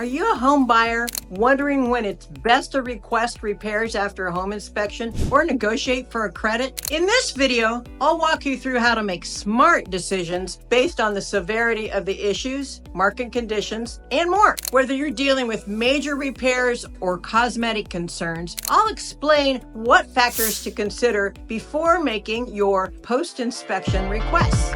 Are you a home buyer wondering when it's best to request repairs after a home inspection or negotiate for a credit? In this video, I'll walk you through how to make smart decisions based on the severity of the issues, market conditions, and more. Whether you're dealing with major repairs or cosmetic concerns, I'll explain what factors to consider before making your post-inspection requests.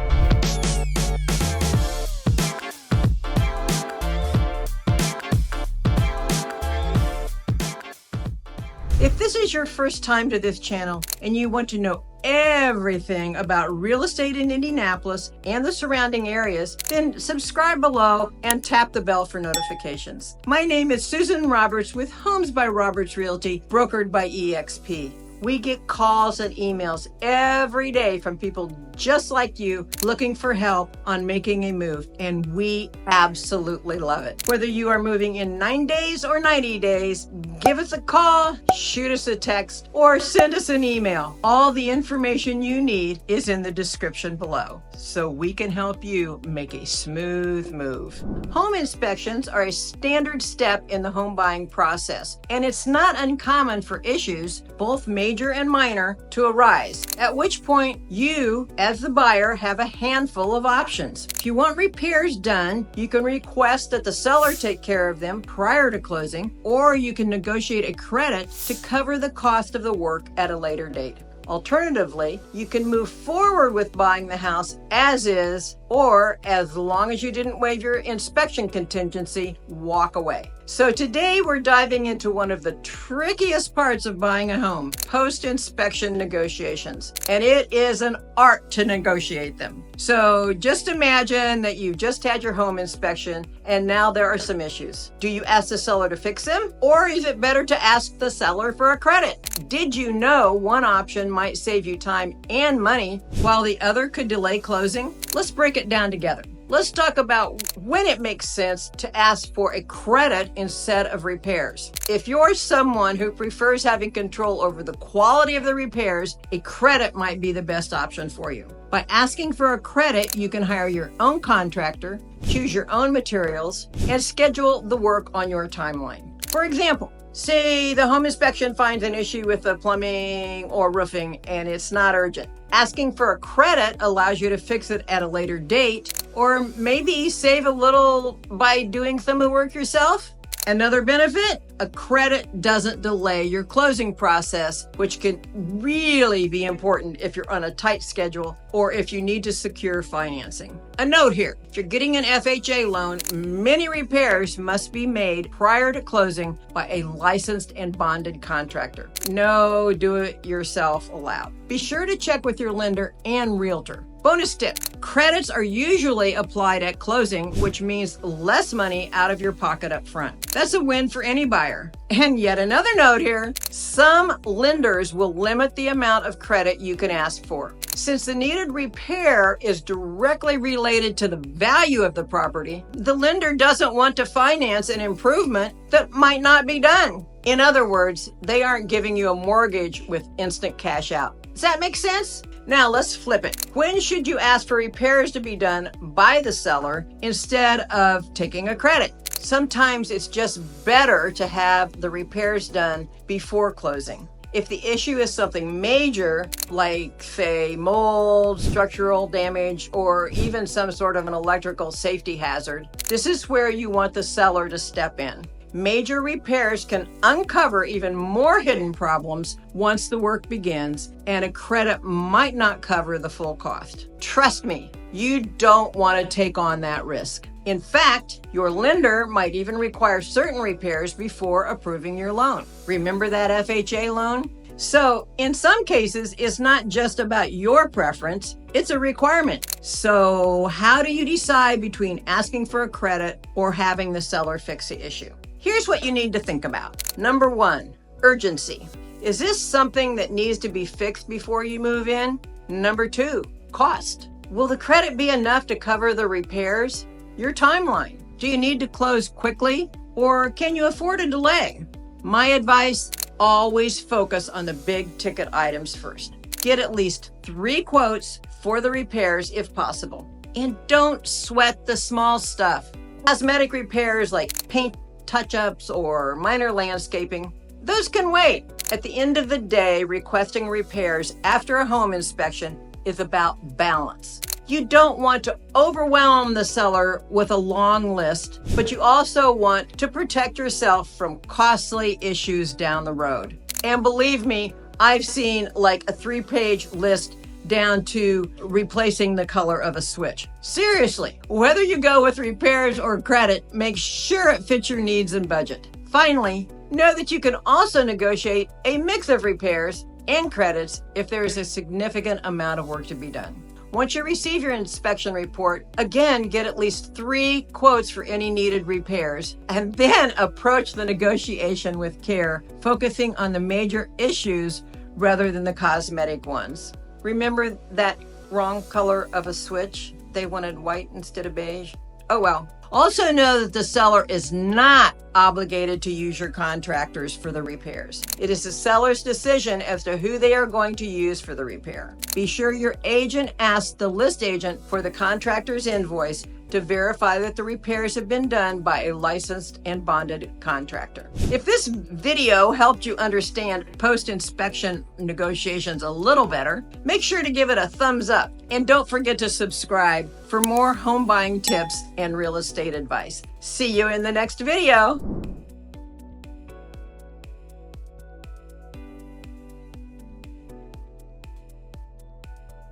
If this is your first time to this channel and you want to know everything about real estate in Indianapolis and the surrounding areas, then subscribe below and tap the bell for notifications. My name is Susan Roberts with Homes by Roberts Realty, brokered by eXp. We get calls and emails every day from people just like you looking for help on making a move, and we absolutely love it. Whether you are moving in 9 days or 90 days, give us a call, shoot us a text, or send us an email. All the information you need is in the description below, so we can help you make a smooth move. Home inspections are a standard step in the home buying process, and it's not uncommon for issues, both major and minor, to arise, at which point you, as the buyer, have a handful of options. If you want repairs done, you can request that the seller take care of them prior to closing, or you can negotiate a credit to cover the cost of the work at a later date. Alternatively, you can move forward with buying the house as is, or as long as you didn't waive your inspection contingency, walk away. So today we're diving into one of the trickiest parts of buying a home, post-inspection negotiations. And it is an art to negotiate them. So just imagine that you just had your home inspection and now there are some issues. Do you ask the seller to fix them, or is it better to ask the seller for a credit? Did you know one option might save you time and money while the other could delay closing? Let's break it down together. Let's talk about when it makes sense to ask for a credit instead of repairs. If you're someone who prefers having control over the quality of the repairs, a credit might be the best option for you. By asking for a credit, you can hire your own contractor, choose your own materials, and schedule the work on your timeline. For example, say the home inspection finds an issue with the plumbing or roofing and it's not urgent. Asking for a credit allows you to fix it at a later date, or maybe save a little by doing some of the work yourself. Another benefit, a credit doesn't delay your closing process, which can really be important if you're on a tight schedule or if you need to secure financing. A note here, if you're getting an FHA loan, many repairs must be made prior to closing by a licensed and bonded contractor. No do-it-yourself allowed. Be sure to check with your lender and realtor. Bonus tip, credits are usually applied at closing, which means less money out of your pocket up front. That's a win for any buyer. And yet another note here, some lenders will limit the amount of credit you can ask for. Since the needed repair is directly related to the value of the property, the lender doesn't want to finance an improvement that might not be done. In other words, they aren't giving you a mortgage with instant cash out. Does that make sense? Now let's flip it. When should you ask for repairs to be done by the seller instead of taking a credit? Sometimes it's just better to have the repairs done before closing. If the issue is something major, like say mold, structural damage, or even some sort of an electrical safety hazard, this is where you want the seller to step in. Major repairs can uncover even more hidden problems once the work begins, and a credit might not cover the full cost. Trust me, you don't want to take on that risk. In fact, your lender might even require certain repairs before approving your loan. Remember that FHA loan? So in some cases, it's not just about your preference, it's a requirement. So how do you decide between asking for a credit or having the seller fix the issue? Here's what you need to think about. Number one, urgency. Is this something that needs to be fixed before you move in? Number two, cost. Will the credit be enough to cover the repairs? Your timeline. Do you need to close quickly, or can you afford a delay? My advice, always focus on the big ticket items first. Get at least 3 quotes for the repairs if possible. And don't sweat the small stuff. Cosmetic repairs like paint touch-ups or minor landscaping, those can wait. At the end of the day, requesting repairs after a home inspection is about balance. You don't want to overwhelm the seller with a long list, but you also want to protect yourself from costly issues down the road. And believe me, I've seen like a 3-page list down to replacing the color of a switch. Seriously, whether you go with repairs or credit, make sure it fits your needs and budget. Finally, know that you can also negotiate a mix of repairs and credits if there is a significant amount of work to be done. Once you receive your inspection report, again, get at least 3 quotes for any needed repairs, and then approach the negotiation with care, focusing on the major issues rather than the cosmetic ones. Remember that wrong color of a switch? They wanted white instead of beige? Oh well. Also know that the seller is not obligated to use your contractors for the repairs. It is the seller's decision as to who they are going to use for the repair. Be sure your agent asks the list agent for the contractor's invoice to verify that the repairs have been done by a licensed and bonded contractor. If this video helped you understand post-inspection negotiations a little better, make sure to give it a thumbs up. And don't forget to subscribe for more home buying tips and real estate advice. See you in the next video.